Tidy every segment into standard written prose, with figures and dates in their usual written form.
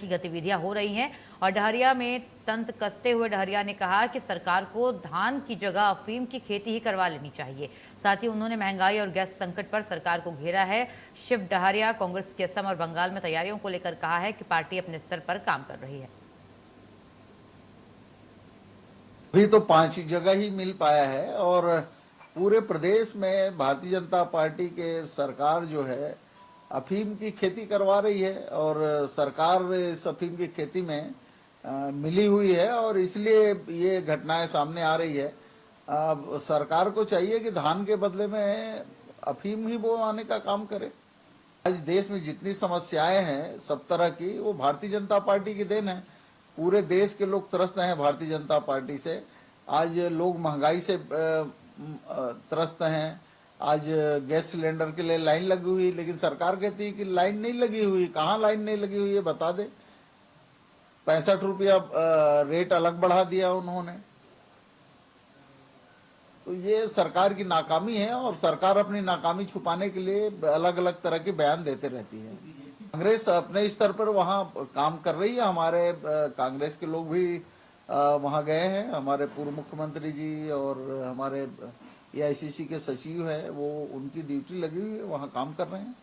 की गतिविधियां हो रही हैं। और डहरिया में तंज कसते हुए डहरिया ने कहा कि सरकार को धान की जगह अफीम की खेती ही करवा लेनी चाहिए। साथ ही उन्होंने महंगाई और गैस संकट पर सरकार को घेरा है। शिव डहरिया कांग्रेस के असम और बंगाल में तैयारियों को लेकर कहा है कि पार्टी अपने स्तर पर काम कर रही है। अभी तो 5 जगह ही मिल पाया है और पूरे प्रदेश में भारतीय जनता पार्टी के सरकार जो है अफीम की खेती करवा रही है और सरकार इस अफीम की खेती में मिली हुई है और इसलिए ये घटनाएं सामने आ रही है। सरकार को चाहिए कि धान के बदले में अफीम ही बोआने का काम करे। आज देश में जितनी समस्याएं हैं सब तरह की, वो भारतीय जनता पार्टी की देन है। पूरे देश के लोग त्रस्त हैं भारतीय जनता पार्टी से। आज लोग महंगाई से त्रस्त हैं। आज गैस सिलेंडर के लिए लाइन लगी हुई, लेकिन सरकार कहती है कि लाइन नहीं लगी हुई। कहाँ लाइन नहीं लगी हुई है बता दे। 65 रुपया रेट अलग बढ़ा दिया उन्होंने। तो ये सरकार की नाकामी है और सरकार अपनी नाकामी छुपाने के लिए अलग अलग तरह के बयान देते रहती है। कांग्रेस अपने स्तर पर वहाँ काम कर रही है। हमारे कांग्रेस के लोग भी वहाँ गए हैं। हमारे पूर्व मुख्यमंत्री जी और हमारे एआईसीसी के सचिव हैं, वो उनकी ड्यूटी लगी हुई है, वहाँ काम कर रहे हैं।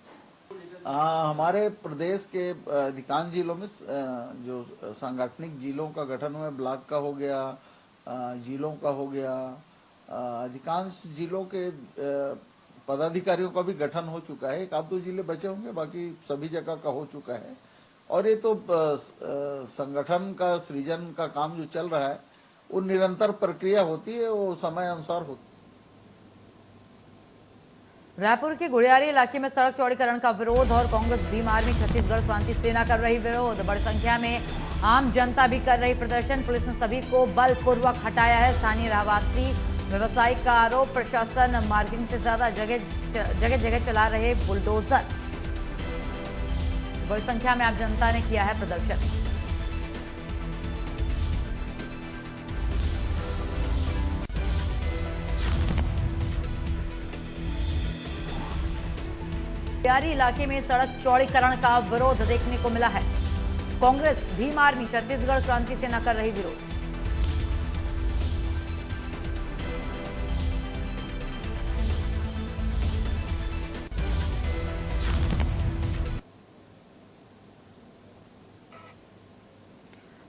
हमारे प्रदेश के अधिकांश जिलों में जो सांगठनिक जिलों का गठन हुआ, ब्लॉक का हो गया, जिलों का हो गया, अधिकांश जिलों के पदाधिकारियों का भी गठन हो चुका है। 1-2 जिले बचे होंगे, बाकी सभी जगह का हो चुका है। और ये तो संगठन का सृजन का काम जो चल रहा है वो निरंतर प्रक्रिया होती है, वो समय अनुसार होती है। रायपुर के गुड़ियारी इलाके में सड़क चौड़ीकरण का विरोध और कांग्रेस भीम आर्मी छत्तीसगढ़ क्रांति सेना कर रही विरोध। बड़ी संख्या में आम जनता भी कर रही प्रदर्शन। पुलिस ने सभी को बलपूर्वक हटाया है। स्थानीय रहवासी व्यवसायिक का आरोप, प्रशासन मार्किंग से ज्यादा जगह जगह चला रहे बुलडोजर। बड़ी संख्या में आम जनता ने किया है प्रदर्शन। गुड़ियारी इलाके में सड़क चौड़ीकरण का विरोध देखने को मिला है। कांग्रेस भीम आर्मी छत्तीसगढ़ क्रांति सेना कर रही विरोध।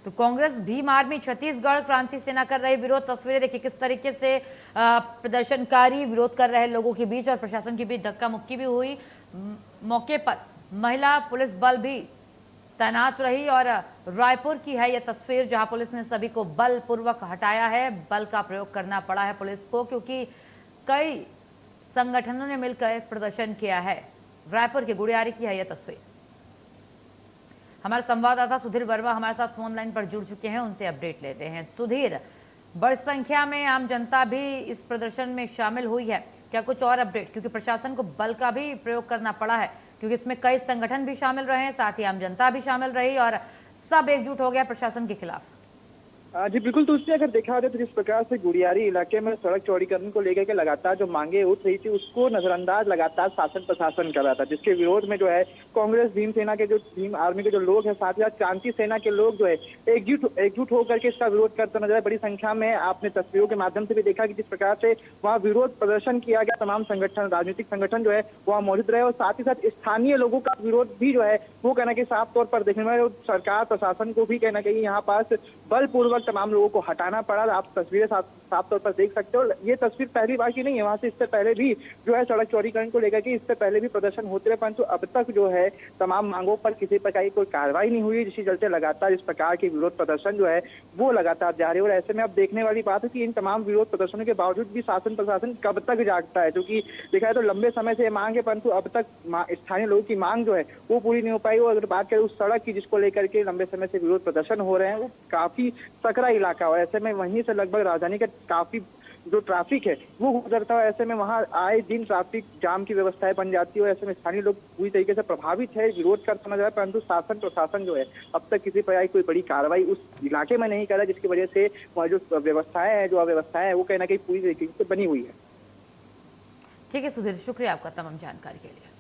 तो कांग्रेस भीम आर्मी छत्तीसगढ़ क्रांति सेना कर रही विरोध। तस्वीरें देखिए किस तरीके से प्रदर्शनकारी विरोध कर रहे लोगों के बीच और प्रशासन के बीच धक्का मुक्की भी हुई। मौके पर महिला पुलिस बल भी तैनात रही और रायपुर की है यह तस्वीर, जहां पुलिस ने सभी को बलपूर्वक हटाया है। बल का प्रयोग करना पड़ा है पुलिस को, क्योंकि कई संगठनों ने मिलकर प्रदर्शन किया है। रायपुर के गुड़ियारी की है यह तस्वीर। हमारे संवाददाता सुधीर वर्मा हमारे साथ फोन लाइन पर जुड़ चुके हैं, उनसे अपडेट लेते हैं। सुधीर, बड़ी संख्या में आम जनता भी इस प्रदर्शन में शामिल हुई है, क्या कुछ और अपडेट? क्योंकि प्रशासन को बल का भी प्रयोग करना पड़ा है, क्योंकि इसमें कई संगठन भी शामिल रहे हैं, साथ ही आम जनता भी शामिल रही और सब एकजुट हो गया प्रशासन के खिलाफ। जी बिल्कुल। तो उससे अगर देखा जाए तो जिस प्रकार से गुड़ियारी इलाके में सड़क चौड़ीकरण को लेकर के लगातार जो मांगे उठ रही थी, उसको नजरअंदाज लगातार शासन प्रशासन कर रहा था, जिसके विरोध में जो है कांग्रेस भीम सेना के जो भीम आर्मी के जो लोग हैं, साथ ही साथ क्रांति सेना के लोग जो है एकजुट होकर के इसका विरोध करते नजर आए। बड़ी संख्या में आपने तस्वीरों के माध्यम से भी देखा कि जिस प्रकार से वहाँ विरोध प्रदर्शन किया गया, तमाम संगठन, राजनीतिक संगठन जो है वहाँ मौजूद रहे और साथ ही साथ स्थानीय लोगों का विरोध भी जो है वो कहना कि साफ तौर पर देखने में सरकार प्रशासन को भी कहना कहीं यहाँ पास बलपूर्वक तमाम लोगों को हटाना पड़ा। आप तस्वीरें साफ तौर पर देख सकते हो। ये तस्वीर पहली बार की नहीं है, वहां से इससे पहले भी जो है सड़क चौड़ीकरण को लेकर के इससे पहले भी प्रदर्शन होते रहे, परंतु अब तक जो है तमाम मांगों पर किसी प्रकार की कोई कार्रवाई नहीं हुई, जिसके चलते लगातार इस प्रकार के विरोध प्रदर्शन जो है वो लगातार जारी है। और ऐसे में अब देखने वाली बात है कि इन तमाम विरोध प्रदर्शनों के बावजूद भी शासन प्रशासन कब तक जागता है, क्योंकि देखा जाए तो लंबे समय से मांग है, परंतु अब तक स्थानीय लोगों की मांग जो है वो पूरी नहीं हो पाई। और अगर बात करें उस सड़क की जिसको लेकर के लंबे समय से विरोध प्रदर्शन हो रहे हैं, वो काफी सकरा इलाका और ऐसे में वहीं से लगभग राजधानी का काफी जो ट्रैफिक है वो गुजरता है। ऐसे में वहां आए दिन ट्रैफिक जाम की व्यवस्थाएं बन जाती है और ऐसे में स्थानीय लोग पूरी तरीके से प्रभावित है, विरोध करता नजर आए, परंतु शासन प्रशासन जो है अब तक किसी प्रकार की कोई बड़ी कार्रवाई उस इलाके में नहीं करा, जिसकी वजह से वहाँ जो व्यवस्थाएं है, जो अव्यवस्थाएं है वो कहीं ना कहीं पूरी तरीके से बनी हुई है। ठीक है सुधीर, शुक्रिया आपका तमाम जानकारी के लिए।